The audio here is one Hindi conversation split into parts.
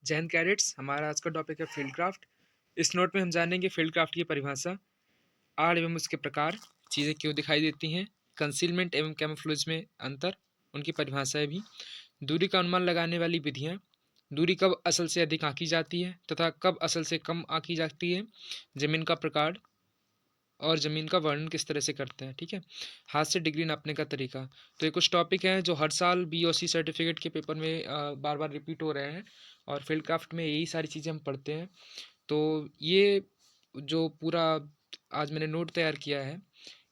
जय हिंद कैडेट्स। हमारा आज का टॉपिक है फील्ड क्राफ्ट। इस नोट में हम जानेंगे फील्ड क्राफ्ट की परिभाषा, आड़ एवं उसके प्रकार, चीज़ें क्यों दिखाई देती हैं, कंसीलमेंट एवं कैमोफ्लेज में अंतर, उनकी परिभाषाएं भी, दूरी का अनुमान लगाने वाली विधियाँ, दूरी कब असल से अधिक आंकी जाती है तथा कब असल से कम आंकी जाती है, जमीन का प्रकार और ज़मीन का वर्णन किस तरह से करते हैं। ठीक है, हाथ से डिग्री नापने का तरीका। तो ये कुछ टॉपिक हैं जो हर साल बीओसी सर्टिफिकेट के पेपर में बार बार रिपीट हो रहे हैं और फील्ड क्राफ्ट में यही सारी चीज़ें हम पढ़ते हैं। तो ये जो पूरा आज मैंने नोट तैयार किया है,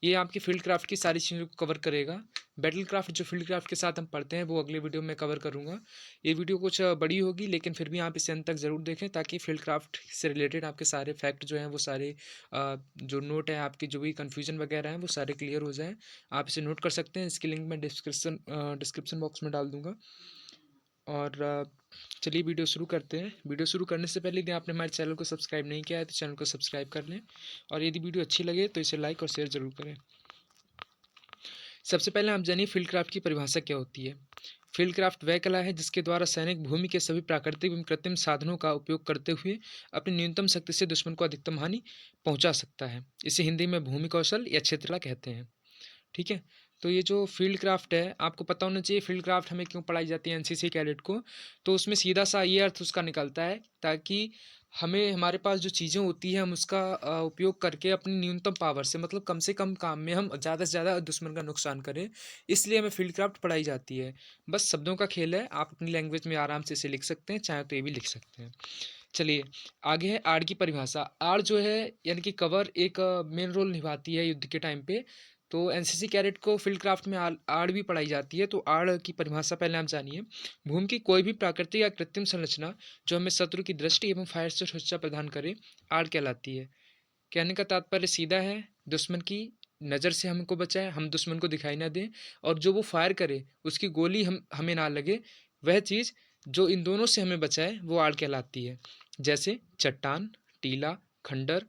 ये आपकी फील्ड क्राफ्ट की सारी चीज़ों को कवर करेगा। बैटल क्राफ्ट जो फील्ड क्राफ्ट के साथ हम पढ़ते हैं वो अगले वीडियो में कवर करूँगा। ये वीडियो कुछ बड़ी होगी, लेकिन फिर भी आप इसे अंत तक ज़रूर देखें ताकि फील्ड क्राफ्ट से रिलेटेड आपके सारे फैक्ट जो हैं वो सारे जो नोट है आपकी जो भी कन्फ्यूजन वगैरह हैं वो सारे क्लियर हो जाएँ। आप इसे नोट कर सकते हैं, इसकी लिंक मैं डिस्क्रिप्शन बॉक्स में डाल दूँगा। और चलिए वीडियो शुरू करते हैं। वीडियो शुरू करने से पहले यदि आपने हमारे चैनल को सब्सक्राइब नहीं किया है तो चैनल को सब्सक्राइब कर लें, और यदि वीडियो अच्छी लगे तो इसे लाइक और शेयर ज़रूर करें। सबसे पहले आप जानिए फील्ड क्राफ्ट की परिभाषा क्या होती है। फील्ड क्राफ्ट वह कला है जिसके द्वारा सैनिक भूमि के सभी प्राकृतिक एवं कृत्रिम साधनों का उपयोग करते हुए अपनी न्यूनतम शक्ति से दुश्मन को अधिकतम हानि पहुंचा सकता है। इसे हिंदी में भूमि कौशल या क्षेत्रकला कहते हैं। ठीक है, तो ये जो फील्ड क्राफ्ट है आपको पता होना चाहिए फील्ड क्राफ्ट हमें क्यों पढ़ाई जाती है एनसीसी कैडेट को। तो उसमें सीधा सा ये अर्थ उसका निकलता है ताकि हमें हमारे पास जो चीज़ें होती हैं हम उसका उपयोग करके अपनी न्यूनतम पावर से, मतलब कम से कम काम में हम ज़्यादा से ज़्यादा दुश्मन का नुकसान करें। इसलिए हमें फील्ड क्राफ्ट पढ़ाई जाती है। बस शब्दों का खेल है, आप अपनी लैंग्वेज में आराम से इसे लिख सकते हैं, चाहे तो ये भी लिख सकते हैं। चलिए आगे है आड़ की परिभाषा। आड़ जो है यानी कि कवर एक मेन रोल निभाती है युद्ध के टाइम पे। तो एनसीसी कैडेट को फील्ड क्राफ्ट में आड़ भी पढ़ाई जाती है। तो आड़ की परिभाषा पहले आप जानिए। भूमि की कोई भी प्राकृतिक या कृत्रिम संरचना जो हमें शत्रु की दृष्टि एवं फायर से सुरक्षा प्रदान करे, आड़ कहलाती है। कहने का तात्पर्य सीधा है, दुश्मन की नज़र से हमको बचाए, हम दुश्मन को दिखाई ना दें, और जो वो फायर करे उसकी गोली हमें ना लगे, वह चीज़ जो इन दोनों से हमें बचाए वो आड़ कहलाती है। जैसे चट्टान, टीला, खंडर,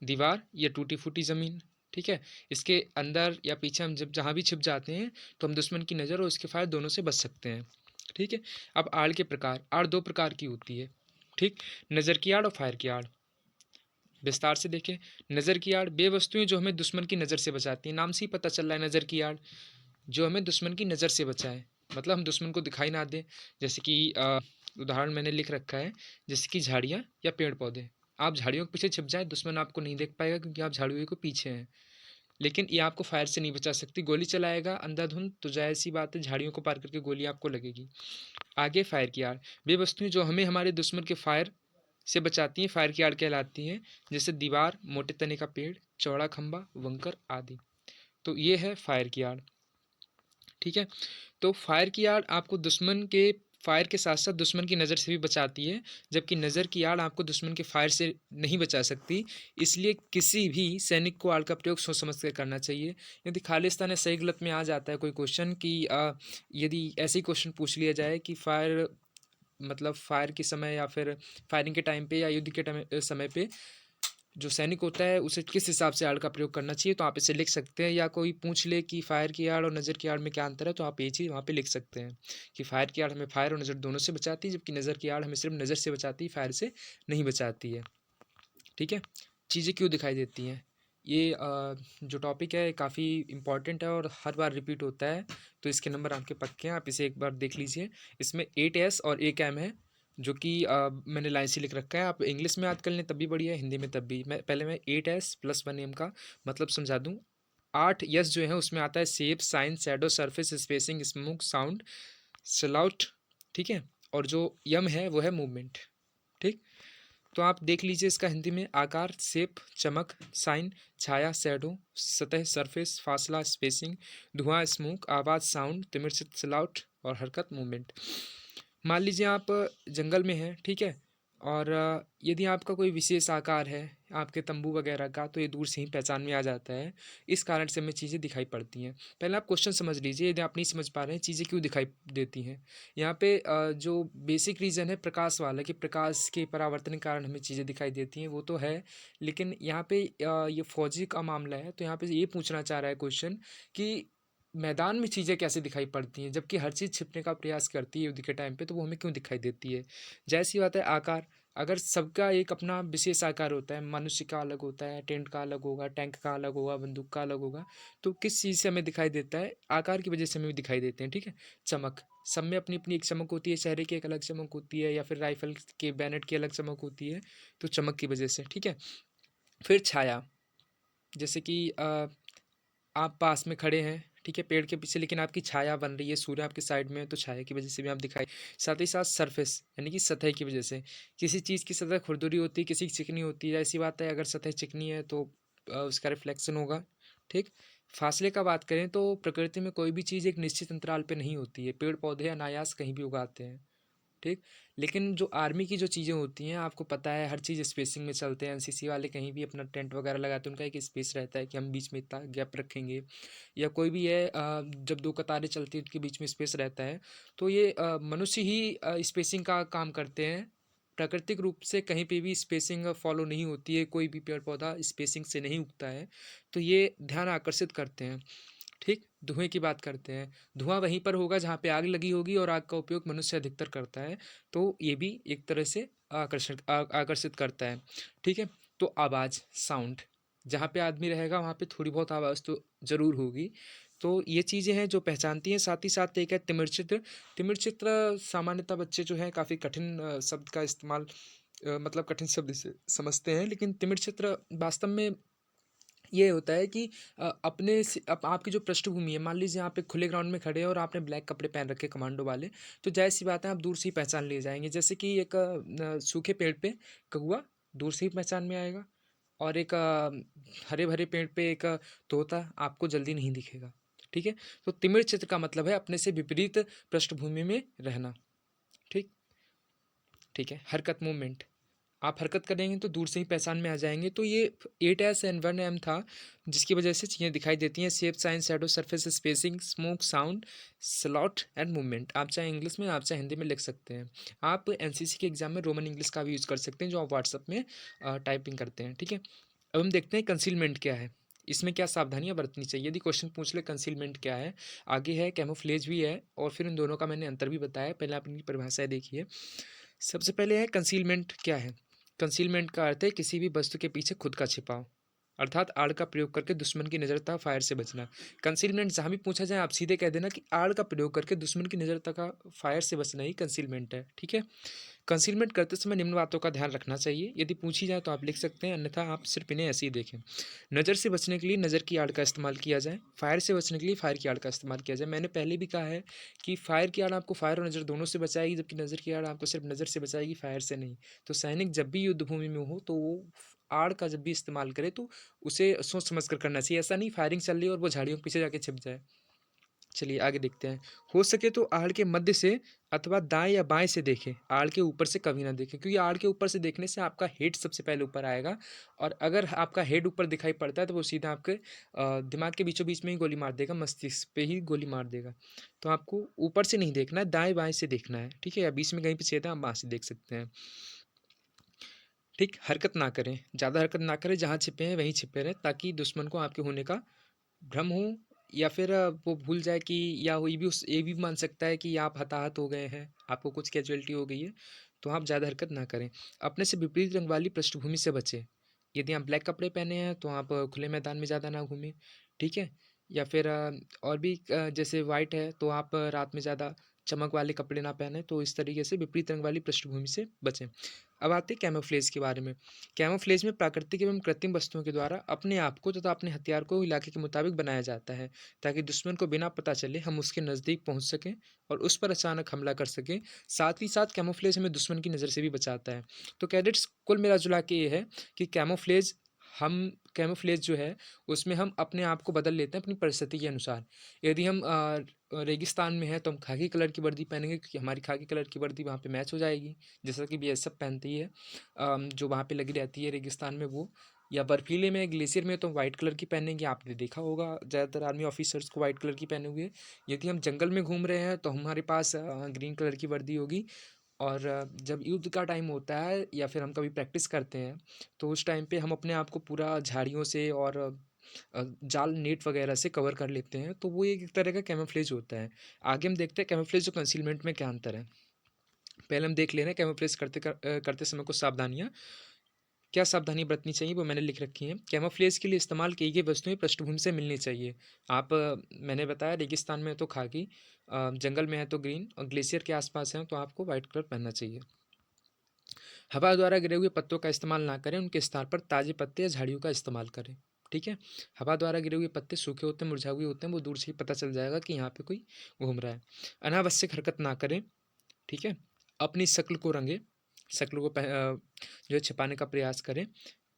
दीवार या टूटी फूटी ज़मीन। ठीक है, इसके अंदर या पीछे हम जब जहाँ भी छिप जाते हैं तो हम दुश्मन की नज़र और उसके फायर दोनों से बच सकते हैं। ठीक है, अब आड़ के प्रकार। आड़ दो प्रकार की होती है। ठीक, नज़र की आड़ और फायर की आड़। विस्तार से देखें। नज़र की आड़ वे वस्तुएं जो हमें दुश्मन की नज़र से बचाती हैं। नाम से ही पता चल रहा है नज़र की आड़, जो हमें दुश्मन की नज़र से बचाए, मतलब हम दुश्मन को दिखाई ना दें। जैसे कि उदाहरण मैंने लिख रखा है, जैसे कि झाड़ियाँ या पेड़ पौधे। आप झाड़ियों के पीछे छिप जाए, दुश्मन आपको नहीं देख पाएगा क्योंकि आप झाड़ियों के पीछे हैं। लेकिन ये आपको फायर से नहीं बचा सकती, गोली चलाएगा अंधाधुंध तो जाहिर सी बात है झाड़ियों को पार करके गोली आपको लगेगी। आगे फायर की आड़ वे वस्तुएं जो हमें हमारे दुश्मन के फायर से बचाती हैं, फायर की आड़ कहलाती हैं। जैसे दीवार, मोटे तने का पेड़, चौड़ा खंबा, वंकर आदि। तो ये है फायर की आड़। ठीक है, तो फायर की आड़ आपको दुश्मन के फायर के साथ साथ दुश्मन की नज़र से भी बचाती है, जबकि नज़र की आड़ आपको दुश्मन के फायर से नहीं बचा सकती। इसलिए किसी भी सैनिक को आड़ का प्रयोग सोच समझ कर करना चाहिए। यदि खालिस्तान या सही गलत में आ जाता है कोई क्वेश्चन कि यदि ऐसे ही क्वेश्चन पूछ लिया जाए कि फायर मतलब फायर के समय या फिर फायरिंग के टाइम पे या युद्ध के टाइम समय पे जो सैनिक होता है उसे किस हिसाब से आड़ का प्रयोग करना चाहिए, तो आप इसे लिख सकते हैं। या कोई पूछ ले कि फायर की आड़ और नज़र की आड़ में क्या अंतर है, तो आप ये चीज़ वहाँ पे लिख सकते हैं कि फायर की आड़ हमें फायर और नज़र दोनों से बचाती है, जबकि नज़र की आड़ हमें सिर्फ नज़र से बचाती है, फायर से नहीं बचाती है। ठीक है, चीज़ें क्यों दिखाई देती हैं, ये जो टॉपिक है काफ़ी इंपॉर्टेंट है और हर बार रिपीट होता है। तो इसके नंबर आपके पक्के हैं, आप इसे एक बार देख लीजिए। इसमें 8S और 1M है, जो कि मैंने लाइन से लिख रखा है। आप इंग्लिश में याद कर लें तब भी बढ़िया है, हिंदी में तब भी। मैं 8S प्लस 1M का मतलब समझा दूँ। 8S जो है उसमें आता है shape, sign, shadow, surface, spacing, smoke, sound, स्लाउट। ठीक है, और जो यम है वो है मूवमेंट। ठीक, तो आप देख लीजिए इसका हिंदी में आकार, शेप, चमक, साइन, छाया, शैडो, सतह, सरफेस, फासला, स्पेसिंग, धुआं, स्मोक, आवाज़, साउंड, तिमिर, स्लाउट और हरकत, मूवमेंट। मान लीजिए आप जंगल में हैं, ठीक है, और यदि आपका कोई विशेष आकार है आपके तंबू वगैरह का, तो ये दूर से ही पहचान में आ जाता है। इस कारण से हमें चीज़ें दिखाई पड़ती हैं। पहले आप क्वेश्चन समझ लीजिए, यदि आप नहीं समझ पा रहे हैं चीज़ें क्यों दिखाई देती हैं। यहाँ पे जो बेसिक रीज़न है प्रकाश वाला, कि प्रकाश के परावर्तन के कारण हमें चीज़ें दिखाई देती हैं, वो तो है। लेकिन यहाँ पे ये फौजी का मामला है, तो यहाँ पे ये पूछना चाह रहा है क्वेश्चन कि मैदान में चीज़ें कैसे दिखाई पड़ती हैं, जबकि हर चीज़ छिपने का प्रयास करती है युद्ध के टाइम पे, तो वो हमें क्यों दिखाई देती है? ज़ाहिर-सी बात है आकार, अगर सबका एक अपना विशेष आकार होता है, मनुष्य का अलग होता है, टेंट का अलग होगा, टैंक का अलग होगा, बंदूक का अलग होगा, तो किस चीज़ से हमें दिखाई देता है? आकार की वजह से हमें दिखाई देते हैं, ठीक है? चमक, सब में अपनी-अपनी एक चमक होती है, चेहरे की एक अलग चमक होती है या फिर राइफ़ल के बैनट की अलग चमक होती है, तो चमक की वजह से, ठीक है? फिर छाया, जैसे कि आप पास में खड़े हैं, ठीक है, पेड़ के पीछे, लेकिन आपकी छाया बन रही है, सूर्य आपके साइड में है, तो छाया की वजह से भी आप दिखाई, साथ ही साथ सरफेस यानी कि सतह की वजह से, किसी चीज़ की सतह खुरदुरी होती है, किसी की चिकनी होती है, ऐसी बात है अगर सतह चिकनी है तो उसका रिफ्लेक्शन होगा, ठीक। फासले का बात करें तो प्रकृति में कोई भी चीज़ एक निश्चित अंतराल पे नहीं होती है, पेड़ पौधे अनायास कहीं भी उगाते हैं, ठीक। लेकिन जो आर्मी की जो चीज़ें होती हैं, आपको पता है हर चीज़ स्पेसिंग में चलते हैं, एनसीसी वाले कहीं भी अपना टेंट वगैरह लगाते हैं, उनका एक स्पेस रहता है कि हम बीच में इतना गैप रखेंगे, या कोई भी है जब दो कतारें चलती हैं उनके बीच में स्पेस रहता है, तो ये मनुष्य ही स्पेसिंग का काम करते हैं। प्राकृतिक रूप से कहीं पे भी स्पेसिंग फॉलो नहीं होती है, कोई भी पेड़ पौधा स्पेसिंग से नहीं उगता है, तो ये ध्यान आकर्षित करते हैं, ठीक। धुएं की बात करते हैं, धुआं वहीं पर होगा जहाँ पे आग लगी होगी, और आग का उपयोग मनुष्य अधिकतर करता है, तो ये भी एक तरह से आकर्षित करता है, ठीक है। तो आवाज़, साउंड, जहाँ पे आदमी रहेगा वहाँ पे थोड़ी बहुत आवाज़ तो ज़रूर होगी, तो ये चीज़ें हैं जो पहचानती हैं। साथ ही साथ एक है तिमिर चित्र। तिमिर चित्र सामान्यतः बच्चे जो हैं काफ़ी कठिन शब्द का इस्तेमाल, मतलब कठिन शब्द इसे समझते हैं, लेकिन तिमिर चित्र वास्तव में ये होता है कि अपने से आपकी जो पृष्ठभूमि है, मान लीजिए आप एक खुले ग्राउंड में खड़े हैं और आपने ब्लैक कपड़े पहन रखे कमांडो वाले, तो ज़ाहिर-सी बात है आप दूर से ही पहचान लिए जाएँगे। जैसे कि एक सूखे पेड़ पे कौवा दूर से ही पहचान में आएगा, और एक हरे-भरे पेड़ पे एक तोता आपको जल्दी नहीं दिखेगा, ठीक है? तो तिमिर चित्र का मतलब है अपने से विपरीत पृष्ठभूमि में रहना, ठीक? ठीक है? हरकत, मूवमेंट, आप हरकत करेंगे तो दूर से ही पहचान में आ जाएँगे। तो ये 8S एंड 1M था, जिसकी वजह से चीज़ें दिखाई देती हैं। Shape, size, shadow, surface, spacing, smoke, sound, slot and movement. आप चाहे इंग्लिश में, आप चाहे हिंदी में लिख सकते हैं। आप एनसीसी के एग्ज़ाम में रोमन इंग्लिश का भी यूज़ कर सकते हैं, जो आप व्हाट्सएप में टाइपिंग करते हैं, ठीक है? अब हम देखते हैं कंसीलमेंट क्या है? इसमें क्या सावधानियाँ बरतनी चाहिए? यदि क्वेश्चन पूछ ले कंसीलमेंट क्या है? आगे है कैमोफ्लेज भी है, और फिर इन दोनों का मैंने अंतर भी बताया। पहले आप इनकी परिभाषाएँ देखिए। सबसे पहले है कंसीलमेंट क्या है? कंसीलमेंट का अर्थ है किसी भी वस्तु के पीछे खुद का छिपाव, अर्थात आड़ का प्रयोग करके दुश्मन की नज़र तक फायर से बचना। कंसीलमेंट जहाँ भी पूछा जाए आप सीधे कह देना कि आड़ का प्रयोग करके दुश्मन की नज़र तक का फायर से बचना ही कंसीलमेंट है, ठीक है। कंसीलमेंट करते समय निम्न बातों का ध्यान रखना चाहिए, यदि पूछी जाए तो आप लिख सकते हैं, अन्यथा आप सिर्फ इन्हें ऐसे ही देखें। नज़र से बचने के लिए नज़र की आड़ का इस्तेमाल किया जाए, फायर से बचने के लिए फायर की आड़ का इस्तेमाल किया जाए। मैंने पहले भी कहा है कि फायर की आड़ आपको फायर और नज़र दोनों से बचाएगी, जबकि नज़र की आड़ आपको सिर्फ नज़र से बचाएगी, फायर से नहीं। तो सैनिक जब भी युद्ध भूमि में हो तो वो आड़ का जब भी इस्तेमाल करे तो उसे सोच समझ कर करना चाहिए। ऐसा नहीं फायरिंग चल रही है और वो झाड़ियों के पीछे जाके छिप जाए। चलिए आगे देखते हैं। हो सके तो आड़ के मध्य से अथवा दाएँ या बाएँ से देखें, आड़ के ऊपर से कभी ना देखें, क्योंकि आड़ के ऊपर से देखने से आपका हेड सबसे पहले ऊपर आएगा, और अगर आपका हेड ऊपर दिखाई पड़ता है तो वो सीधा आपके दिमाग के बीचों-बीच में ही गोली मार देगा, मस्तिष्क पे ही गोली मार देगा। तो आपको ऊपर से नहीं देखना है, दाएँ-बाएँ से देखना है, ठीक है? या बीच में कहीं पे छेद है, आप वहाँ से देख सकते हैं। ठीक, हरकत ना करें, ज़्यादा हरकत ना करें, जहाँ छिपे हैं वहीं छिपे रहें, ताकि दुश्मन को आपके होने का भ्रम हो, या फिर वो भूल जाए कि, या ये भी मान सकता है कि आप हताहत हो गए हैं, आपको कुछ कैजुअल्टी हो गई है, तो आप ज़्यादा हरकत ना करें। अपने से विपरीत रंग वाली पृष्ठभूमि से बचें। यदि आप ब्लैक कपड़े पहने हैं तो आप खुले मैदान में ज़्यादा ना घूमें, ठीक है? या फिर और भी जैसे वाइट है तो आप रात में ज़्यादा चमक वाले कपड़े ना पहने, तो इस तरीके से विपरीत रंग वाली पृष्ठभूमि से बचें। अब आते हैं कैमोफ्लेज के बारे में। कैमोफ्लेज में प्राकृतिक एवं कृत्रिम वस्तुओं के द्वारा अपने आप को तथा अपने हथियार को इलाके के मुताबिक बनाया जाता है, ताकि दुश्मन को बिना पता चले हम उसके नज़दीक पहुंच सकें और उस पर अचानक हमला कर सकें। साथ ही साथ कैमोफ्लेज हमें दुश्मन की नज़र से भी बचाता है। तो कैडेट्स, कुल मिला जुला के ये है कि हम कैमोफ्लेज जो है उसमें हम अपने आप को बदल लेते हैं अपनी परिस्थिति के अनुसार। यदि हम रेगिस्तान में हैं तो हम खाकी कलर की वर्दी पहनेंगे, क्योंकि हमारी खाकी कलर की वर्दी वहाँ पे मैच हो जाएगी, जैसा कि बीएसएफ पहनती है, जो वहाँ पे लगी रहती है रेगिस्तान में वो। या बर्फीले में, ग्लेशियर में तो वाइट कलर की पहनेंगे, आपने देखा होगा ज़्यादातर आर्मी ऑफिसर्स को वाइट कलर की पहने हुए। यदि हम जंगल में घूम रहे हैं तो हमारे पास ग्रीन कलर की वर्दी होगी। और जब युद्ध का टाइम होता है या फिर हम कभी प्रैक्टिस करते हैं, तो उस टाइम पे हम अपने आप को पूरा झाड़ियों से और जाल नेट वगैरह से कवर कर लेते हैं, तो वो एक तरह का कैमोफ्लेज होता है। आगे हम देखते हैं कैमोफ्लेज और कंसीलमेंट में क्या अंतर है। पहले हम देख ले रहे हैं कैमोफ्लेज करते समय कुछ सावधानियाँ। क्या सावधानी बरतनी चाहिए वो मैंने लिख रखी हैं। कैमोफ्लेज के लिए इस्तेमाल की गई वस्तुएं पृष्ठभूमि से मिलनी चाहिए। आप मैंने बताया रेगिस्तान में है तो खाकी, जंगल में है तो ग्रीन, और ग्लेशियर के आसपास हैं तो आपको वाइट कलर पहनना चाहिए। हवा द्वारा गिरे हुए पत्तों का इस्तेमाल ना करें, उनके स्थान पर ताजे पत्ते या झाड़ियों का इस्तेमाल करें। ठीक है। हवा द्वारा गिरे हुए पत्ते सूखे होते हैं, मुरझाए हुए होते हैं, वो दूर से ही पता चल जाएगा कि यहाँ पे कोई घूम रहा है। अनावश्यक हरकत ना करें। ठीक है। अपनी शक्ल को रंगे, शक्ल को जो है छिपाने का प्रयास करें।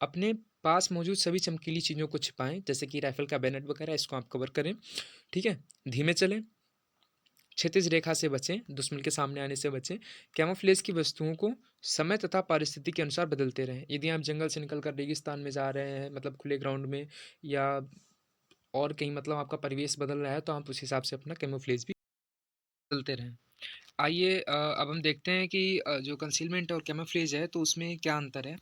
अपने पास मौजूद सभी चमकीली चीज़ों को छिपाएं, जैसे कि राइफल का बैनट वगैरह, इसको आप कवर करें। ठीक है। धीमे चलें, क्षैतिज रेखा से बचें, दुश्मन के सामने आने से बचें। कैमोफ्लेज की वस्तुओं को समय तथा परिस्थिति के अनुसार बदलते रहें। यदि आप जंगल से निकल कर रेगिस्तान में जा रहे हैं, मतलब खुले ग्राउंड में, या और कहीं मतलब आपका परिवेश बदल रहा है, तो आप उस हिसाब से अपना कैमोफ्लेज भी बदलते रहें। आइए अब हम देखते हैं कि जो कंसीलमेंट और कैमोफ्लेज है तो उसमें क्या अंतर है।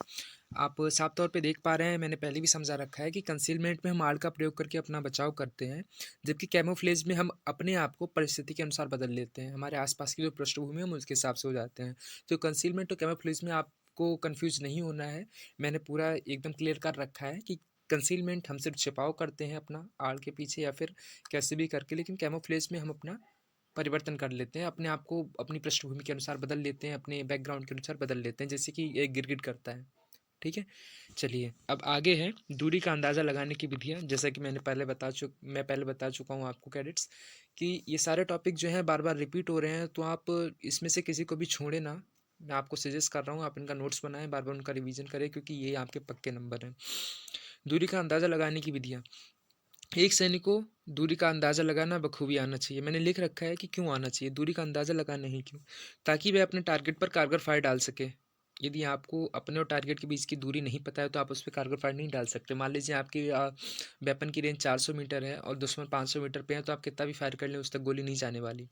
आप साफ तौर पे देख पा रहे हैं, मैंने पहले भी समझा रखा है कि कंसीलमेंट में हम आड़ का प्रयोग करके अपना बचाव करते हैं, जबकि कैमोफ्लेज में हम अपने आप को परिस्थिति के अनुसार बदल लेते हैं। हमारे आसपास की जो पृष्ठभूमि है हम उसके हिसाब से हो जाते हैं। तो कंसीलमेंट और कैमोफ्लेज में आपको कन्फ्यूज नहीं होना है। मैंने पूरा एकदम क्लियर कर रखा है कि कंसीलमेंट हम सिर्फ छिपाव करते हैं अपना आड़ के पीछे या फिर कैसे भी करके, लेकिन कैमोफ्लेज में हम अपना परिवर्तन कर लेते हैं, अपने आप को अपनी पृष्ठभूमि के अनुसार बदल लेते हैं, अपने बैकग्राउंड के अनुसार बदल लेते हैं, जैसे कि एक गिरगिट करता है। ठीक है। चलिए अब आगे है दूरी का अंदाज़ा लगाने की विधियाँ। जैसा कि मैं पहले बता चुका हूँ आपको कैडेट्स, कि ये सारे टॉपिक जो हैं बार बार रिपीट हो रहे हैं, तो आप इसमें से किसी को भी छोड़े ना। मैं आपको सजेस्ट कर रहा हूँ आप इनका नोट्स बनाएं, बार बार उनका रिवीजन करें, क्योंकि ये आपके पक्के नंबर हैं। दूरी का अंदाज़ा लगाने की विधियाँ। एक सैनिक को दूरी का अंदाज़ा लगाना बखूबी आना चाहिए। मैंने लिख रखा है कि क्यों आना चाहिए, दूरी का अंदाज़ा लगाना ही क्यों, ताकि वह अपने टारगेट पर कारगर फायर डाल सके। यदि आपको अपने और टारगेट के बीच की दूरी नहीं पता है तो आप उस पर कारगर फायर नहीं डाल सकते। मान लीजिए आपकी वेपन की रेंज 400 मीटर है और दुश्मन 500 मीटर पे है, तो आप कितना भी फायर कर लें उस तक गोली नहीं जाने वाली,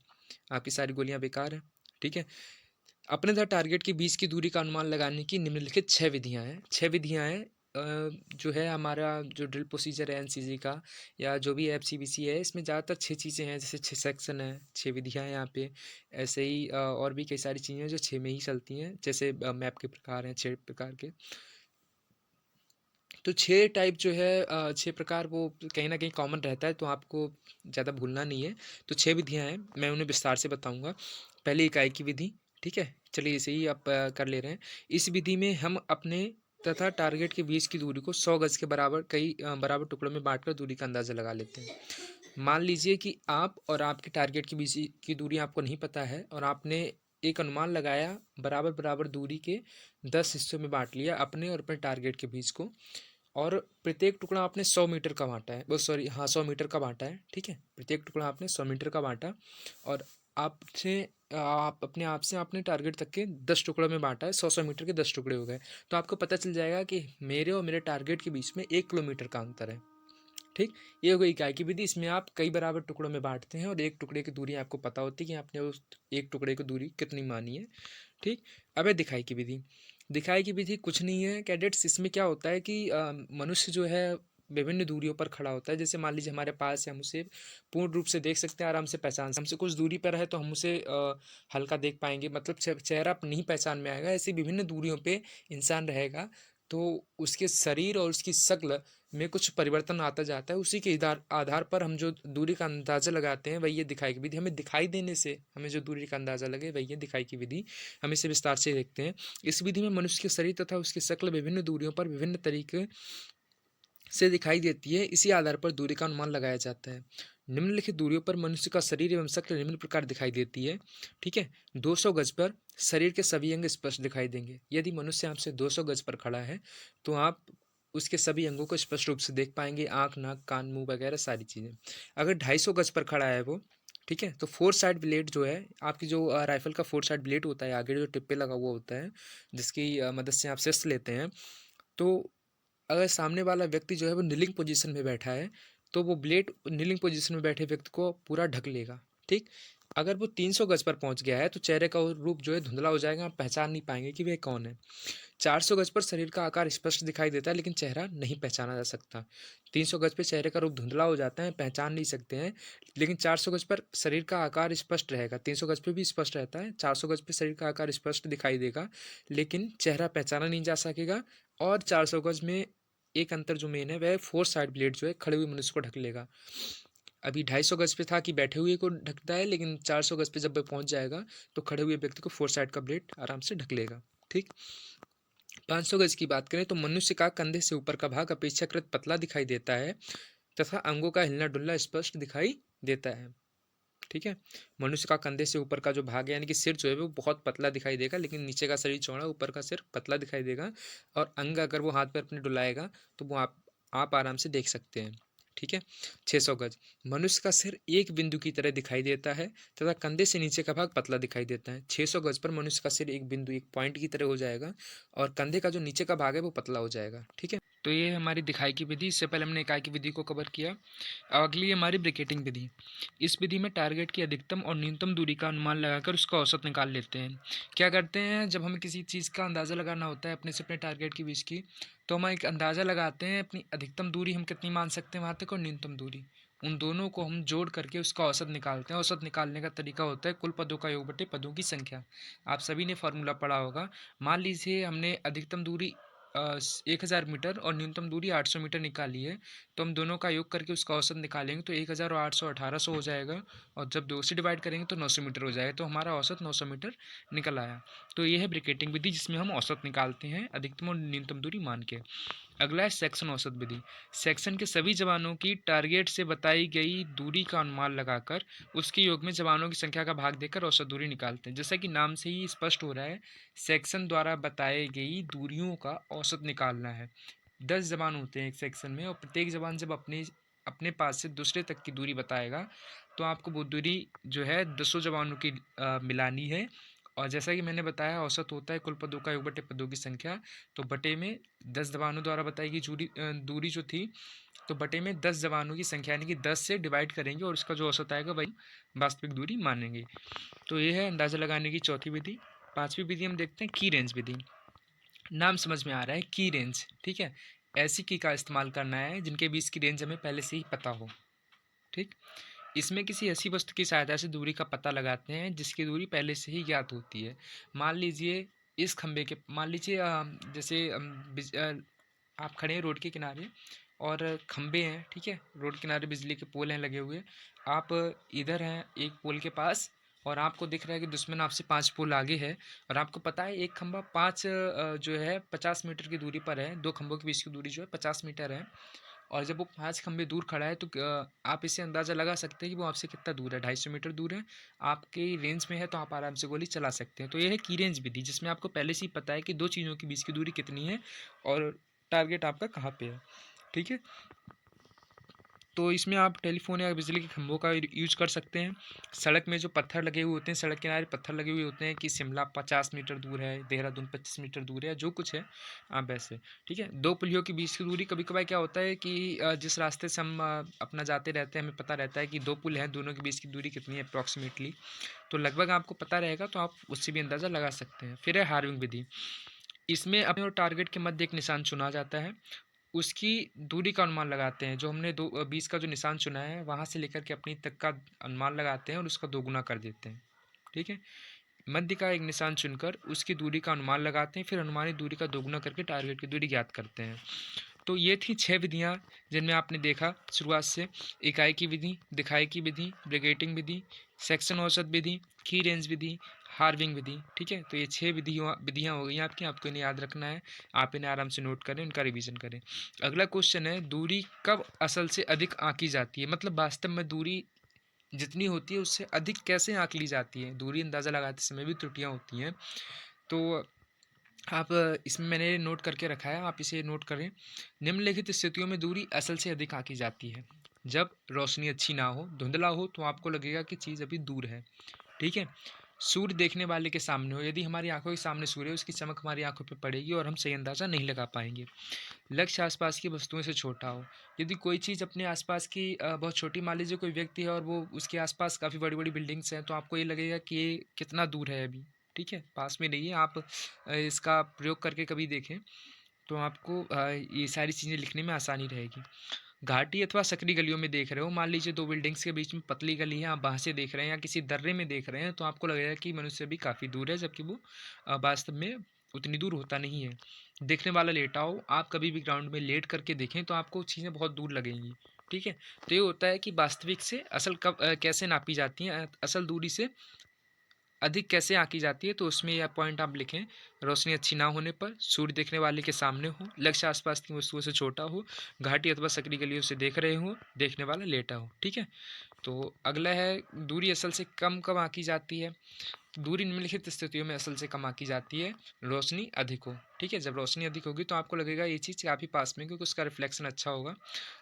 आपकी सारी गोलियां बेकार हैं। ठीक है। अपने तथा टारगेट के बीच की दूरी का अनुमान लगाने की निम्नलिखित 6 विधियाँ हैं। जो है हमारा जो ड्रिल प्रोसीजर है एनसीजी का, या जो भी एफसीबीसी है, इसमें ज़्यादातर 6 चीज़ें हैं, जैसे 6 सेक्शन है, 6 विधियाँ हैं यहाँ पे। ऐसे ही और भी कई सारी चीज़ें हैं जो 6 में ही चलती हैं, जैसे मैप के प्रकार हैं 6 प्रकार के। तो 6 टाइप जो है 6 प्रकार वो कहीं ना कहीं कॉमन रहता है, तो आपको ज़्यादा भूलना नहीं है। तो 6 विधियाँ हैं, मैं उन्हें विस्तार से बताऊँगा। पहले इकाई की विधि। ठीक है। चलिए इसे ही आप कर ले रहे हैं। इस विधि में हम अपने तथा टारगेट के बीच की दूरी को 100 गज के बराबर बराबर टुकड़ों में बांटकर दूरी का अंदाज़ा लगा लेते हैं। मान लीजिए कि आप और आपके टारगेट के बीच की दूरी आपको नहीं पता है, और आपने एक अनुमान लगाया, बराबर बराबर दूरी के 10 हिस्सों में बांट लिया अपने और अपने टारगेट के बीच को, और प्रत्येक टुकड़ा आपने 100 मीटर का बांटा है, वो सॉरी हाँ 100 मीटर का बांटा है। ठीक है। प्रत्येक टुकड़ा आपने 100 मीटर का बांटा, और आपसे आप अपने आप से आपने टारगेट तक के 10 टुकड़ों में बांटा है, 100 100 मीटर के 10 टुकड़े हो गए। तो आपको पता चल जाएगा कि मेरे और मेरे टारगेट के बीच में 1 किलोमीटर का अंतर है। ठीक। ये हो गई इकाई की विधि। इसमें आप कई बराबर टुकड़ों में बांटते हैं और एक टुकड़े की दूरी आपको पता होती है कि आपने उस एक टुकड़े की दूरी कितनी मानी है। ठीक। अब है दिखाई की विधि। दिखाई की विधि कुछ नहीं है कैडेट्स, इसमें क्या होता है कि मनुष्य जो है विभिन्न दूरियों पर खड़ा होता है। जैसे मान लीजिए हमारे पास है, हम उसे पूर्ण रूप से देख सकते हैं, आराम से पहचान, हमसे कुछ दूरी पर है तो हम उसे हल्का देख पाएंगे, मतलब चेहरा नहीं पहचान में आएगा। ऐसी विभिन्न दूरियों पे इंसान रहेगा, तो उसके शरीर और उसकी शक्ल में कुछ परिवर्तन आता जाता है। उसी के आधार आधार पर हम जो दूरी का अंदाज़ा लगाते हैं वही ये दिखाई की विधि। हमें दिखाई देने से हमें जो दूरी का अंदाज़ा लगे वही ये दिखाई की विधि। हम इसे विस्तार से देखते हैं। इस विधि में मनुष्य के शरीर तथा उसकी शक्ल विभिन्न दूरियों पर विभिन्न तरीके से दिखाई देती है। इसी आधार पर दूरी का अनुमान लगाया जाता है। निम्नलिखित दूरियों पर मनुष्य का शरीर एवं शक्ल निम्न प्रकार दिखाई देती है। ठीक है। 200 गज पर शरीर के सभी अंग स्पष्ट दिखाई देंगे। यदि मनुष्य आपसे 200 गज पर खड़ा है तो आप उसके सभी अंगों को स्पष्ट रूप से देख पाएंगे, आँख, नाक, कान, मुंह वगैरह सारी चीज़ें। अगर 250 गज पर खड़ा है वो, ठीक है, तो फोर साइड ब्लेड जो है आपकी, जो राइफल का फोर साइड ब्लेड होता है, आगे जो टिप्पे लगा हुआ होता है, जिसकी मदद से आप शस्त्र लेते हैं, तो अगर सामने वाला व्यक्ति जो है वो नीलिंग पोजीशन में बैठा है, तो वो ब्लेड नीलिंग पोजीशन में बैठे व्यक्ति को पूरा ढक लेगा। ठीक। अगर वो 300 गज पर पहुंच गया है तो चेहरे का रूप जो है धुंधला हो जाएगा, आप पहचान नहीं पाएंगे कि वह कौन है। 400 गज पर शरीर का आकार स्पष्ट दिखाई देता है लेकिन चेहरा नहीं पहचाना जा सकता। 300 गज पे चेहरे का रूप धुंधला हो जाता है, पहचान नहीं सकते हैं, लेकिन 400 गज पर शरीर का आकार स्पष्ट रहेगा। 300 गज पे भी स्पष्ट रहता है, 400 गज पे शरीर का आकार स्पष्ट दिखाई देगा लेकिन चेहरा पहचाना नहीं जा सकेगा। और 400 गज में एक अंतर जो मेन है वह फोर साइड ब्लेड जो है खड़े हुए मनुष्य को ढक लेगा। अभी 250 गज पे था कि बैठे हुए को ढकता है, लेकिन 400 गज पे जब वह पहुंच जाएगा तो खड़े हुए व्यक्ति को फोर साइड का ब्लेड आराम से ढक लेगा। ठीक। 500 गज की बात करें तो मनुष्य का कंधे से ऊपर का भाग अपेक्षाकृत पतला दिखाई देता है तथा अंगों का हिलना डुलना स्पष्ट दिखाई देता है। ठीक है। मनुष्य का कंधे से ऊपर का जो भाग है यानी कि सिर जो है वो बहुत पतला दिखाई देगा, लेकिन नीचे का शरीर चौड़ा, ऊपर का सिर पतला दिखाई देगा। और अंग अगर वो हाथ पैर अपने डुलाएगा तो वो आप आराम से देख सकते हैं। ठीक है। 600 गज मनुष्य का सिर एक बिंदु की तरह दिखाई देता है तथा कंधे से नीचे का भाग पतला दिखाई देता है। 600 गज पर मनुष्य का सिर एक बिंदु एक पॉइंट की तरह हो जाएगा और कंधे का जो नीचे का भाग है वो पतला हो जाएगा। ठीक है। तो ये है हमारी दिखाई की विधि। इससे पहले हमने इकाई की विधि को कवर किया। अब अगली है हमारी ब्रिकेटिंग विधि। इस विधि में टारगेट की अधिकतम और न्यूनतम दूरी का अनुमान लगाकर उसका औसत निकाल लेते हैं। क्या करते हैं, जब हमें किसी चीज़ का अंदाज़ा लगाना होता है अपने से अपने टारगेट के बीच की, तो हम एक अंदाज़ा लगाते हैं अपनी अधिकतम दूरी हम कितनी मान सकते हैं वहाँ तक और न्यूनतम दूरी, उन दोनों को हम जोड़ करके उसका औसत निकालते हैं। औसत निकालने का तरीका होता है कुल पदों का योग बटे पदों की संख्या। आप सभी ने फार्मूला पढ़ा होगा। मान लीजिए हमने अधिकतम दूरी 1000 मीटर और न्यूनतम दूरी 800 मीटर निकाली है, तो हम दोनों का योग करके उसका औसत निकालेंगे तो 1000 और 800 1800 हो जाएगा। और जब 2 से डिवाइड करेंगे तो 900 मीटर हो जाएगा, तो हमारा औसत 900 मीटर निकल आया। तो ये है ब्रिकेटिंग विधि जिसमें हम औसत निकालते हैं अधिकतम और न्यूनतम दूरी मान के। अगला है सेक्शन औसत विधि। सेक्शन के सभी जवानों की टारगेट से बताई गई दूरी का अनुमान लगाकर उसके योग में जवानों की संख्या का भाग देकर औसत दूरी निकालते हैं। जैसा कि नाम से ही स्पष्ट हो रहा है, सेक्शन द्वारा बताई गई दूरियों का औसत निकालना है। 10 जवान होते हैं एक सेक्शन में और प्रत्येक जवान जब अपने अपने पास से दूसरे तक की दूरी बताएगा तो आपको वो दूरी जो है 200 जवानों की मिलानी है। और जैसा कि मैंने बताया औसत होता है कुल पदों का योग बटे पदों की संख्या। तो बटे में 10 जवानों द्वारा बताई गई दूरी जो थी, तो बटे में 10 जवानों की संख्या यानी कि 10 से डिवाइड करेंगे और उसका जो औसत आएगा वही वास्तविक दूरी मानेंगे। तो ये है अंदाज़ा लगाने की चौथी विधि। पांचवी विधि हम देखते हैं की रेंज विधि। नाम समझ में आ रहा है की रेंज। ठीक है। ऐसी की का इस्तेमाल करना है जिनके बीच की रेंज हमें पहले से ही पता हो। ठीक। इसमें किसी ऐसी वस्तु की सहायता से दूरी का पता लगाते हैं जिसकी दूरी पहले से ही ज्ञात होती है। मान लीजिए इस खंबे के मान लीजिए जैसे आप खड़े हैं रोड के किनारे और खंबे हैं। ठीक है। रोड किनारे बिजली के पोल हैं लगे हुए। आप इधर हैं एक पोल के पास और आपको दिख रहा है कि दुश्मन आपसे 5 पोल आगे है और आपको पता है एक खंबा 5 जो है 50 मीटर की दूरी पर है। दो खंभों के बीच की दूरी जो है 50 मीटर है और जब वो 5 खंबे दूर खड़ा है तो आप इससे अंदाज़ा लगा सकते हैं कि वो आपसे कितना दूर है। 250 मीटर दूर है, आपकी रेंज में है तो आप आराम से गोली चला सकते हैं। तो ये है की रेंज विधि जिसमें आपको पहले से ही पता है कि दो चीज़ों के बीच की दूरी कितनी है और टारगेट आपका कहाँ पे है। ठीक है। तो इसमें आप टेलीफोन या बिजली के खंभों का यूज कर सकते हैं। सड़क में जो पत्थर लगे हुए होते हैं, सड़क किनारे पत्थर लगे हुए होते हैं कि शिमला 50 मीटर दूर है, देहरादून 25 मीटर दूर है, जो कुछ है आप वैसे। ठीक है। दो पुलियों के बीच की दूरी कभी कभार क्या होता है कि जिस रास्ते से हम अपना जाते रहते हैं हमें पता रहता है कि दो पुल हैं, दोनों के बीच की दूरी कितनी है अप्रॉक्सीमेटली, तो लगभग आपको पता रहेगा तो आप उससे भी अंदाज़ा लगा सकते हैं। फिर है हार्विंग विधि। इसमें अपने और टारगेट के मध्य एक निशान चुना जाता है, उसकी दूरी का अनुमान लगाते हैं। जो हमने 20 का जो निशान चुना है वहाँ से लेकर के अपनी तक का अनुमान लगाते हैं और उसका दोगुना कर देते हैं। ठीक है। मध्य का एक निशान चुनकर उसकी दूरी का अनुमान लगाते हैं, फिर अनुमानित दूरी का दोगुना करके टारगेट की दूरी ज्ञात करते हैं। तो ये थी 6 विधियाँ जिनमें आपने देखा शुरुआत से इकाई की विधि, दिखाई की विधि, ब्रिगेटिंग विधि, सेक्शन औसत विधि, की रेंज विधि, हार्विंग विधि। ठीक है। तो ये 6 विधियाँ हो गई आपकी, आपको इन्हें याद रखना है। आप इन्हें आराम से नोट करें, इनका रिवीजन करें। अगला क्वेश्चन है दूरी कब असल से अधिक आंकी जाती है, मतलब वास्तव में दूरी जितनी होती है उससे अधिक कैसे आंक ली जाती है। दूरी अंदाज़ा लगाते समय भी त्रुटियाँ होती हैं। तो आप इसमें मैंने नोट करके रखा है, आप इसे नोट करें। निम्नलिखित स्थितियों में दूरी असल से अधिक आंकी जाती है। जब रोशनी अच्छी ना हो, धुंधला हो, तो आपको लगेगा कि चीज़ अभी दूर है। ठीक है। सूर्य देखने वाले के सामने हो। यदि हमारी आंखों के सामने सूर्य है, उसकी चमक हमारी आंखों पे पड़ेगी और हम सही अंदाज़ा नहीं लगा पाएंगे। लक्ष्य आसपास की वस्तुओं से छोटा हो। यदि कोई चीज़ अपने आसपास की बहुत छोटी, मान लीजिए कोई व्यक्ति है और वो उसके आसपास काफ़ी बड़ी बड़ी बिल्डिंग्स हैं, तो आपको ये लगेगा कि ये कितना दूर है अभी, ठीक है, पास में नहीं है। आप इसका प्रयोग करके कभी देखें तो आपको ये सारी चीज़ें लिखने में आसानी रहेगी। घाटी अथवा सकरी गलियों में देख रहे हो, मान लीजिए दो बिल्डिंग्स के बीच में पतली गली है, आप वहाँ से देख रहे हैं या किसी दर्रे में देख रहे हैं, तो आपको लगेगा कि मनुष्य भी काफ़ी दूर है, जबकि वो वास्तव में उतनी दूर होता नहीं है। देखने वाला लेटा हो, आप कभी भी ग्राउंड में लेट करके देखें तो आपको चीज़ें बहुत दूर लगेंगी, ठीक है। तो ये होता है कि वास्तविक से असल कैसे नापी जाती हैं, असल दूरी से अधिक कैसे आंकी जाती है, तो उसमें यह पॉइंट आप लिखें। रोशनी अच्छी ना होने पर, सूर्य देखने वाले के सामने हो, लक्ष्य आसपास की वस्तुओं से छोटा हो, घाटी अथवा सकरी गलियों से देख रहे हो, देखने वाला लेटा हो, ठीक है। तो अगला है, दूरी असल से कम कब आंकी जाती है। दूरी निम्नलिखित स्थितियों में असल से कम आंकी जाती है। रोशनी अधिक हो, ठीक है, जब रोशनी अधिक होगी तो आपको लगेगा ये चीज़ काफ़ी पास में, क्योंकि उसका रिफ्लेक्शन अच्छा होगा।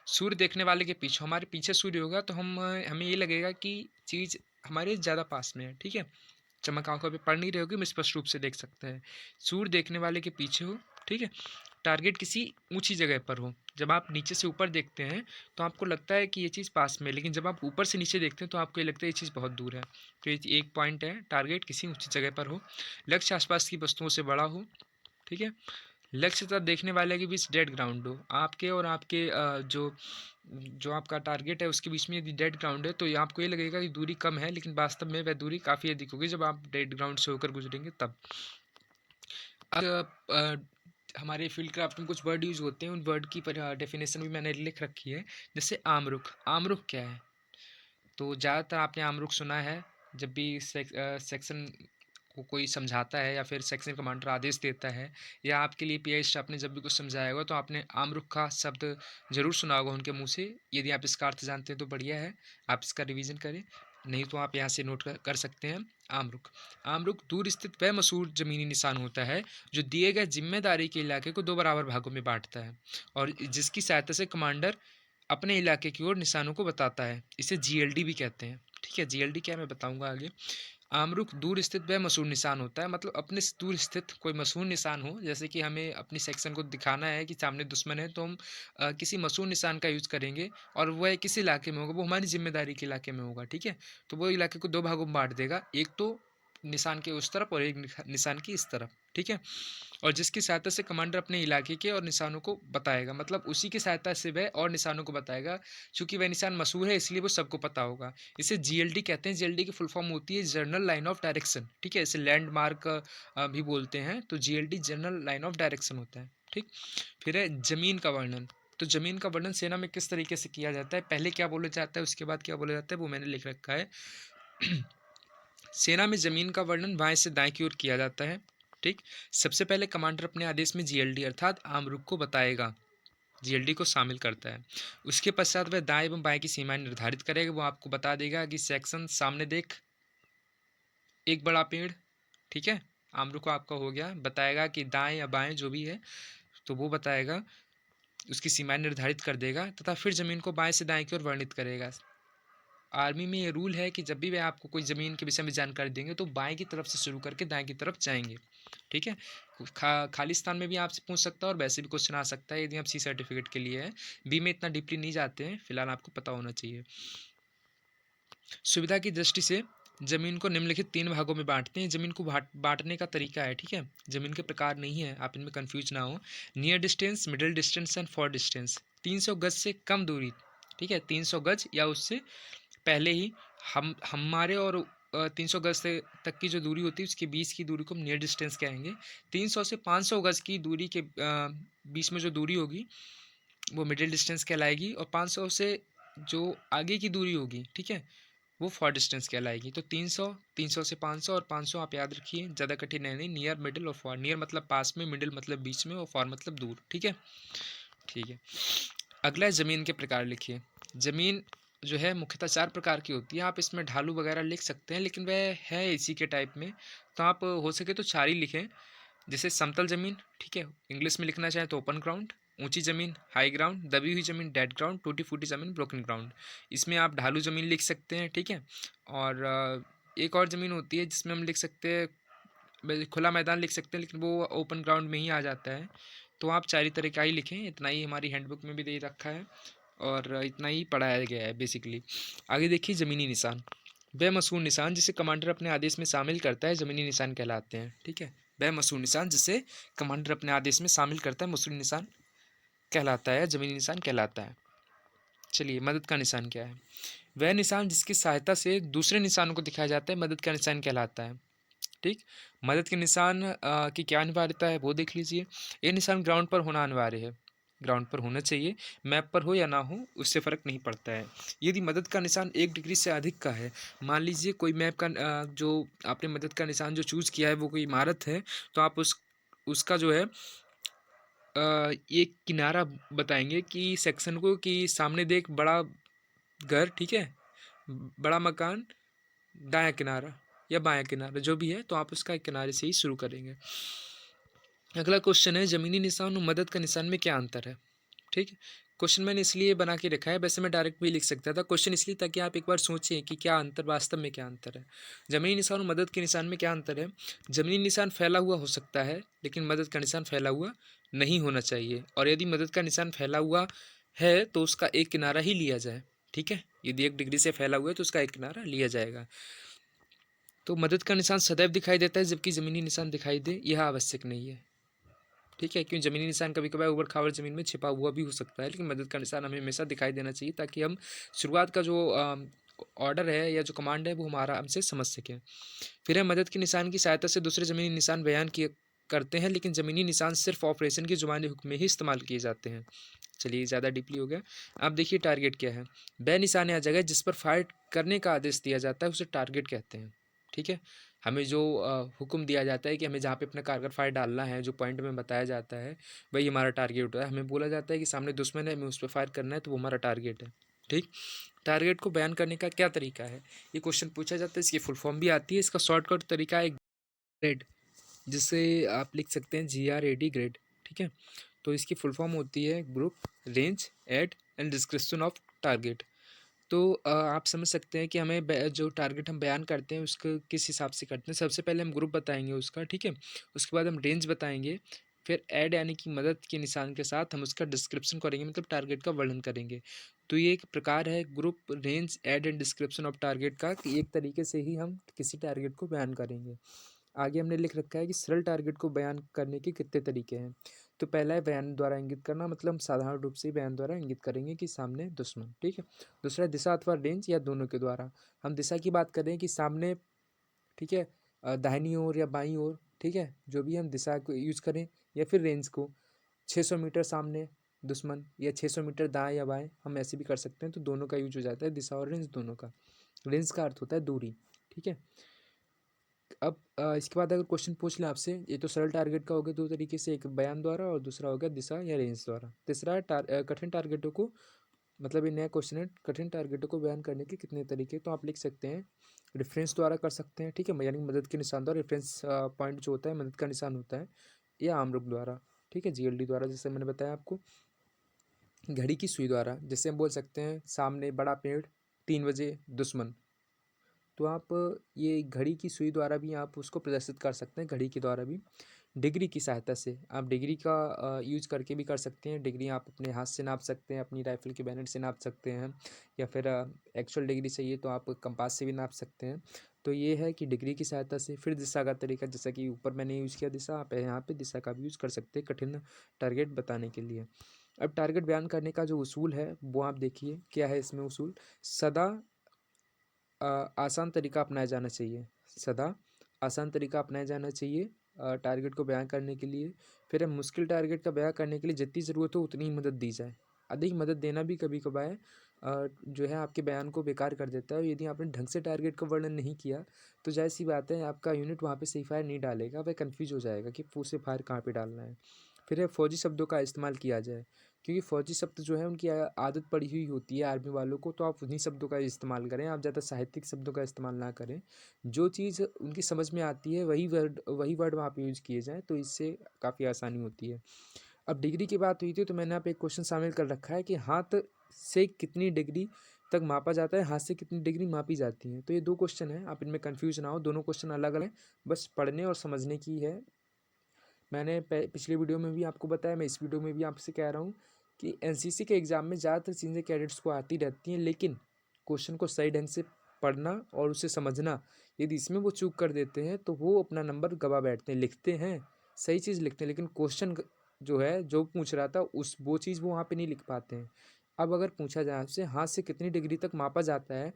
सूर्य देखने वाले के पीछे, हमारे पीछे सूर्य होगा तो हमें ये लगेगा कि चीज़ हमारे ज़्यादा पास में है, ठीक है, चमक आंखों पे पड़ नहीं रही होगी, हम स्पष्ट रूप से देख सकते हैं। सूर्य देखने वाले के पीछे हो, ठीक है, टारगेट किसी ऊंची जगह पर हो। जब आप नीचे से ऊपर देखते हैं तो आपको लगता है कि ये चीज़ पास में है, लेकिन जब आप ऊपर से नीचे देखते हैं तो आपको ये लगता है ये चीज़ बहुत दूर है। तो ये एक पॉइंट है, टारगेट किसी ऊंची जगह पर हो, लक्ष्य आसपास की वस्तुओं से बड़ा हो, ठीक है, लक्ष्य तक देखने वाले के बीच डेड ग्राउंड हो। आपके और आपके जो जो आपका टारगेट है उसके बीच में यदि डेड ग्राउंड है तो ये आपको ये लगेगा कि दूरी कम है, लेकिन वास्तव में वह दूरी काफ़ी अधिक होगी जब आप डेड ग्राउंड से होकर गुजरेंगे तब। हमारे फील्ड क्राफ्ट में कुछ वर्ड यूज होते हैं, उन वर्ड की डेफिनेशन भी मैंने लिख रखी है। जैसे आमरुख, आमरुख क्या है, तो ज़्यादातर आपने आमरुख सुना है जब भी सेक्शन को कोई समझाता है या फिर सेक्शन कमांडर आदेश देता है, या आपके लिए पीआई स्टाफ ने जब भी कुछ समझाया होगा तो आपने आमरुख का शब्द जरूर सुना होगा उनके मुंह से। यदि आप इसका अर्थ जानते हैं तो बढ़िया है, आप इसका रिवीजन करें, नहीं तो आप यहाँ से नोट कर सकते हैं। आमरुख, आमरुख दूर स्थित वह मशहूर जमीनी निशान होता है जो दिए गए जिम्मेदारी के इलाके को दो बराबर भागों में बांटता है और जिसकी सहायता से कमांडर अपने इलाके की ओर निशानों को बताता है। इसे जीएलडी भी कहते हैं, ठीक है। जीएलडी क्या है मैं बताऊंगा आगे। आमरुख दूर स्थित वह मशहूर निशान होता है, मतलब अपने से दूर स्थित कोई मशहूर निशान हो, जैसे कि हमें अपनी सेक्शन को दिखाना है कि सामने दुश्मन है तो हम किसी मशहूर निशान का यूज़ करेंगे और वह किस इलाके में होगा, वो हमारी जिम्मेदारी के इलाके में होगा, ठीक है। तो वो इलाके को दो भागों में बांट देगा, एक तो निशान के उस तरफ और एक निशान की इस तरफ, ठीक है। और जिसकी सहायता से कमांडर अपने इलाके के और निशानों को बताएगा, मतलब उसी की सहायता से वह और निशानों को बताएगा। चूंकि वह निशान मशहूर है इसलिए वो सबको पता होगा। इसे जीएलडी कहते हैं। जीएलडी की फुल फॉर्म होती है जर्नल लाइन ऑफ डायरेक्शन, ठीक है, इसे लैंडमार्क भी बोलते हैं। तो GLD journal line of direction होता है, ठीक। फिर है जमीन का वर्णन। तो जमीन का वर्णन सेना में किस तरीके से किया जाता है, पहले क्या बोला जाता है उसके बाद क्या बोला जाता है, वो मैंने लिख रखा है। सेना में जमीन का वर्णन बाएं से दाएं की ओर किया जाता है, ठीक। सबसे पहले कमांडर अपने आदेश में जीएलडी अर्थात आमरुख को बताएगा, जीएलडी को शामिल करता है। उसके पश्चात वह दाएं एवं बाएं की सीमाएं निर्धारित करेगा। वो आपको बता देगा कि सेक्शन सामने देख एक बड़ा पेड़, ठीक है, आमरुख को आपका हो गया, बताएगा कि दाएं या बाएं जो भी है तो वो बताएगा, उसकी सीमाएं निर्धारित कर देगा तथा फिर जमीन को बाएं से दाएं की ओर वर्णित करेगा। आर्मी में ये रूल है कि जब भी वे आपको कोई ज़मीन के विषय में जानकारी देंगे तो बाएं की तरफ से शुरू करके दाएं की तरफ जाएंगे, ठीक है। खाली स्थान में भी आपसे पूछ सकता है और वैसे भी क्वेश्चन आ सकता है यदि आप सी सर्टिफिकेट के लिए है। बी में इतना डीपली नहीं जाते हैं, फिलहाल आपको पता होना चाहिए। सुविधा की दृष्टि से जमीन को निम्नलिखित तीन भागों में बांटते हैं। जमीन को बांटने का तरीका है, ठीक है, जमीन के प्रकार नहीं है, आप इनमें कंफ्यूज ना हो। Near distance, middle distance and for distance. 300 गज से कम दूरी, ठीक है, 300 गज या उससे पहले ही हम हमारे और 300 गज से तक की जो दूरी होती है उसके बीच की दूरी को हम नियर डिस्टेंस कहेंगे। 300 से 500 गज की दूरी के बीच में जो दूरी होगी वो मिडिल डिस्टेंस कहलाएगी, और 500 से जो आगे की दूरी होगी, ठीक है, वो फॉर डिस्टेंस कहलाएगी। तो 300, 300 से 500 और 500 आप याद रखिए, ज़्यादा कठिन है नहीं। नियर, मिडिल और फॉर। नियर मतलब पास में, मिडिल मतलब बीच में और फॉर मतलब दूर, ठीक है, ठीक है। अगला है ज़मीन के प्रकार लिखिए। ज़मीन जो है मुख्यतः 4 प्रकार की होती है। आप इसमें ढालू वगैरह लिख सकते हैं लेकिन वह है इसी के टाइप में, तो आप हो सके तो 4 ही लिखें। जैसे समतल ज़मीन, ठीक है, इंग्लिश में लिखना चाहें तो ओपन ग्राउंड। ऊंची ज़मीन हाई ग्राउंड। दबी हुई ज़मीन डेड ग्राउंड। टूटी फूटी ज़मीन ब्रोकन ग्राउंड। इसमें आप ढालू ज़मीन लिख सकते हैं, ठीक है। और एक और ज़मीन होती है जिसमें हम लिख सकते हैं, खुला मैदान लिख सकते हैं, लेकिन वो ओपन ग्राउंड में ही आ जाता है। तो आप 4 ही तरह का ही लिखें, इतना ही हमारी हैंडबुक में भी दे रखा है और इतना ही पढ़ाया गया है बेसिकली। आगे देखिए ज़मीनी निशान। बेमसूर निशान जिसे कमांडर अपने आदेश में शामिल करता है ज़मीनी निशान कहलाते हैं। ठीक है, बेमसूर निशान जिसे कमांडर अपने आदेश में शामिल करता है मसूरी निशान कहलाता है, ज़मीनी निशान कहलाता है। चलिए मदद का निशान क्या है? वह निशान जिसकी सहायता से दूसरे निशानों को दिखाया जाता है मदद का निशान कहलाता है। ठीक, मदद के निशान की क्या अनिवार्यता है वो देख लीजिए। ये निशान ग्राउंड पर होना अनिवार्य है, ग्राउंड पर होना चाहिए, मैप पर हो या ना हो उससे फ़र्क नहीं पड़ता है। यदि मदद का निशान 1 डिग्री से अधिक का है, मान लीजिए कोई मैप का जो आपने मदद का निशान जो चूज़ किया है वो कोई इमारत है, तो आप उसका जो है एक किनारा बताएँगे कि सेक्शन को कि सामने देख बड़ा घर, ठीक है? बड़ा मकान, दायाँ किनारा या बायाँ किनारा जो भी है, तो आप उसका एक किनारे से ही शुरू करेंगे। अगला क्वेश्चन है ज़मीनी निशान और मदद का निशान में क्या अंतर है? ठीक है? क्वेश्चन मैंने इसलिए बना के रखा है, वैसे मैं डायरेक्ट भी लिख सकता था क्वेश्चन इसलिए ताकि आप एक बार सोचें कि क्या अंतर वास्तव में क्या अंतर है। ज़मीनी निशान और मदद के निशान में क्या अंतर है? ज़मीनी निशान फैला हुआ हो सकता है, लेकिन मदद का निशान फैला हुआ नहीं होना चाहिए, और यदि मदद का निशान फैला हुआ है तो उसका एक किनारा ही लिया जाए। ठीक है? यदि 1 डिग्री से फैला हुआ है तो उसका एक किनारा लिया जाएगा। तो मदद का निशान सदैव दिखाई देता है जबकि ज़मीनी निशान दिखाई दे, यह आवश्यक नहीं है। ठीक है, क्योंकि ज़मीनी निशान कभी-कभार ऊबड़-खाबड़ ज़मीन में छिपा हुआ भी हो सकता है, लेकिन मदद का निशान हमें हमेशा दिखाई देना चाहिए ताकि हम शुरुआत का जो ऑर्डर है या जो कमांड है वो हम आराम से समझ सकें। फिर है मदद के निशान की सहायता से दूसरे ज़मीनी निशान बयान किए करते हैं, लेकिन ज़मीनी निशान सिर्फ ऑपरेशन की ज़ुबानी हुक्म में ही इस्तेमाल किए जाते हैं। चलिए ज़्यादा डीपली हो गया। अब देखिए टारगेट क्या है? वह निशान या जगह जिस पर फायर करने का आदेश दिया जाता है उसे टारगेट कहते हैं। ठीक है? हमें जो हुक्म दिया जाता है कि हमें जहाँ पे अपना कारगर फायर डालना है, जो पॉइंट में बताया जाता है, वही हमारा टारगेट होता है। हमें बोला जाता है कि सामने दुश्मन है, हमें उस पे फायर करना है, तो वो हमारा टारगेट है। ठीक? टारगेट को बयान करने का क्या तरीका है? ये क्वेश्चन पूछा जाता है, इसकी फुल फॉर्म भी आती है। इसका शॉर्टकट तरीका है ग्रेड, जिसे आप लिख सकते हैं GRAD ग्रेड। ठीक है? तो इसकी फुल फॉर्म होती है group, range, add and description of target. तो आप समझ सकते हैं कि हमें जो टारगेट हम बयान करते हैं उसको किस हिसाब से करते हैं। सबसे पहले हम ग्रुप बताएंगे उसका, ठीक है? उसके बाद हम रेंज बताएंगे, फिर ऐड यानी कि मदद के निशान के साथ हम उसका डिस्क्रिप्शन करेंगे, मतलब टारगेट का वर्णन करेंगे। तो ये एक प्रकार है group, range, add and description of target का, कि एक तरीके से ही हम किसी टारगेट को बयान करेंगे। आगे हमने लिख रखा है कि सरल टारगेट को बयान करने के कितने तरीके हैं। तो पहला है बयान द्वारा इंगित करना, मतलब हम साधारण रूप से बयान द्वारा इंगित करेंगे कि सामने दुश्मन। ठीक है? दूसरा है दिशा अथवा रेंज, या दोनों के द्वारा। हम दिशा की बात करें कि सामने, ठीक है, दाहिनी ओर या बाईं ओर, ठीक है, जो भी हम दिशा को यूज करें, या फिर रेंज को 600 मीटर सामने दुश्मन, या 600 मीटर दाएं या बाएं, हम ऐसे भी कर सकते हैं। तो दोनों का यूज हो जाता है, दिशा और रेंज दोनों का। रेंज का अर्थ होता है दूरी। ठीक है? अब इसके बाद अगर क्वेश्चन पूछ लें आपसे, ये तो सरल टारगेट का हो गया दो तरीके से, एक बयान द्वारा और दूसरा हो गया दिशा या रेंज द्वारा। तीसरा है कठिन टारगेटों को, मतलब ये नया क्वेश्चन है, कठिन टारगेटों को बयान करने के कितने तरीके। तो आप लिख सकते हैं रेफरेंस द्वारा कर सकते हैं, ठीक है, यानी मदद के निशान द्वारा। रेफरेंस पॉइंट जो होता है मदद का निशान होता है, या आमरुख द्वारा, ठीक है, GLD द्वारा, जैसे मैंने बताया आपको। घड़ी की सुई द्वारा, जैसे हम बोल सकते हैं सामने बड़ा पेड़, 3 बजे दुश्मन। तो आप ये घड़ी की सुई द्वारा भी आप उसको प्रदर्शित कर सकते हैं, घड़ी के द्वारा भी। डिग्री की सहायता से आप डिग्री का यूज करके भी कर सकते हैं। डिग्री आप अपने हाथ से नाप सकते हैं, अपनी राइफल के बैनर से नाप सकते हैं, या फिर एक्चुअल डिग्री चाहिए तो आप कंपास से भी नाप सकते हैं। तो ये है कि डिग्री की सहायता से। फिर दिशा का तरीका, जैसा कि ऊपर मैंने यूज़ किया दिशा, आप यहाँ पे दिशा का भी यूज़ कर सकते हैं कठिन टारगेट बताने के लिए। अब टारगेट बयान करने का जो उसूल है वो आप देखिए क्या है इसमें उसूल। सदा आसान तरीका अपनाया जाना चाहिए, सदा आसान तरीका अपनाया जाना चाहिए टारगेट को बयान करने के लिए। फिर हम मुश्किल टारगेट का बयान करने के लिए जितनी ज़रूरत हो उतनी ही मदद दी जाए। अधिक मदद देना भी कभी कभार जो है आपके बयान को बेकार कर देता है। यदि आपने ढंग से टारगेट का वर्णन नहीं किया तो जाहिर सी बात है आपका यूनिट वहाँ पे सही फायर नहीं डालेगा, वह कन्फ्यूज हो जाएगा कि उसे फायर कहाँ पे डालना है। फिर है फौजी शब्दों का इस्तेमाल किया जाए, क्योंकि फ़ौजी शब्द जो है उनकी आदत पड़ी हुई होती है आर्मी वालों को, तो आप उन्हीं शब्दों का इस्तेमाल करें, आप ज़्यादा साहित्यिक शब्दों का इस्तेमाल ना करें। जो चीज़ उनकी समझ में आती है वही वर्ड वहाँ पे यूज़ किए जाएँ, तो इससे काफ़ी आसानी होती है। अब डिग्री की बात हुई थी तो मैंने यहाँ पे एक क्वेश्चन शामिल कर रखा है कि हाथ से कितनी डिग्री तक मापा जाता है, हाथ से कितनी डिग्री मापी जाती है। तो ये 2 क्वेश्चन हैं, आप इनमें कन्फ्यूज़ ना हो, दोनों क्वेश्चन अलग-अलग हैं, बस पढ़ने और समझने की है। मैंने पिछले वीडियो में भी आपको बताया, मैं इस वीडियो में भी आपसे कह रहा हूँ कि एनसीसी के एग्ज़ाम में ज़्यादातर चीज़ें कैडेट्स को आती रहती हैं, लेकिन क्वेश्चन को सही ढंग से पढ़ना और उसे समझना, यदि इसमें वो चूक कर देते हैं तो वो अपना नंबर गँवा बैठते हैं। लिखते हैं, सही चीज़ लिखते हैं, लेकिन क्वेश्चन जो है, जो पूछ रहा था उस वो चीज़ वो वहाँ पे नहीं लिख पाते हैं। अब अगर पूछा जाए आपसे हाथ से कितनी डिग्री तक मापा जाता है,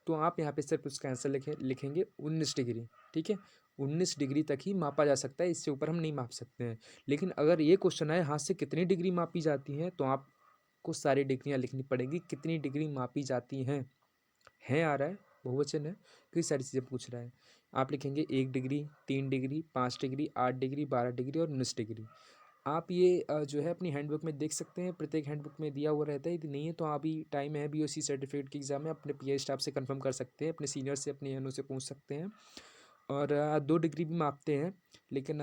तो आप यहाँ पे सिर्फ उसका आंसर लिखेंगे 19 डिग्री। ठीक है, 19 डिग्री तक ही मापा जा सकता है, इससे ऊपर हम नहीं माप सकते हैं। लेकिन अगर ये क्वेश्चन आए हाथ से कितनी डिग्री मापी जाती हैं, तो आपको सारी डिग्रियाँ लिखनी पड़ेगी, कितनी डिग्री मापी जाती हैं आ रहा है, बहुवचन है, कई सारी चीज़ें पूछ रहा है। आप लिखेंगे 1 degree, 3 degree, 5 degree, 8 degree, 12 degree और 19 डिग्री। आप ये जो है अपनी हैंडबुक में देख सकते हैं, प्रत्येक हैंडबुक में दिया हुआ रहता है। यदि नहीं है तो अभी टाइम है, बीओसी सर्टिफिकेट के एग्ज़ाम में अपने पीए स्टाफ से कंफर्म कर सकते हैं, अपने सीनियर से, अपने एनओ से पूछ सकते हैं। और 2 डिग्री भी मापते हैं, लेकिन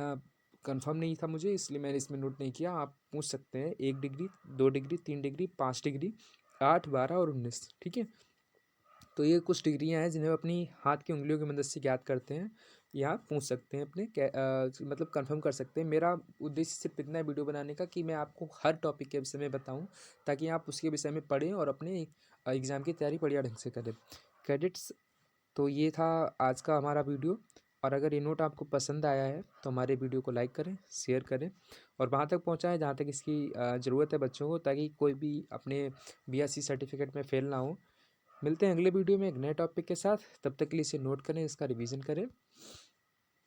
कंफर्म नहीं था मुझे, इसलिए मैंने इसमें नोट नहीं किया। आप पूछ सकते हैं 1 डिग्री, 2 डिग्री, 3 डिग्री, 5 डिग्री, 8, 12 और 19। ठीक है, तो ये कुछ डिग्रियां हैं जिन्हें हम अपनी हाथ की उंगलियों की मदद से ज्ञात करते हैं, या पूछ सकते हैं अपने मतलब कंफर्म कर सकते हैं। मेरा उद्देश्य सिर्फ इतना है वीडियो बनाने का कि मैं आपको हर टॉपिक के विषय में बताऊं, ताकि आप उसके विषय में पढ़ें और अपने एग्ज़ाम की तैयारी बढ़िया ढंग से करें। क्रेडिट्स, तो ये था आज का हमारा वीडियो। और अगर ये नोट आपको पसंद आया है तो हमारे वीडियो को लाइक करें, शेयर करें और वहाँ तक पहुँचाएं जहाँ तक इसकी ज़रूरत है बच्चों को, ताकि कोई भी अपने बीएससी सर्टिफिकेट में फेल ना हो। मिलते हैं अगले वीडियो में एक नए टॉपिक के साथ, तब तक के लिए इसे नोट करें, इसका रिवीजन करें।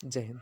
जय हिंद।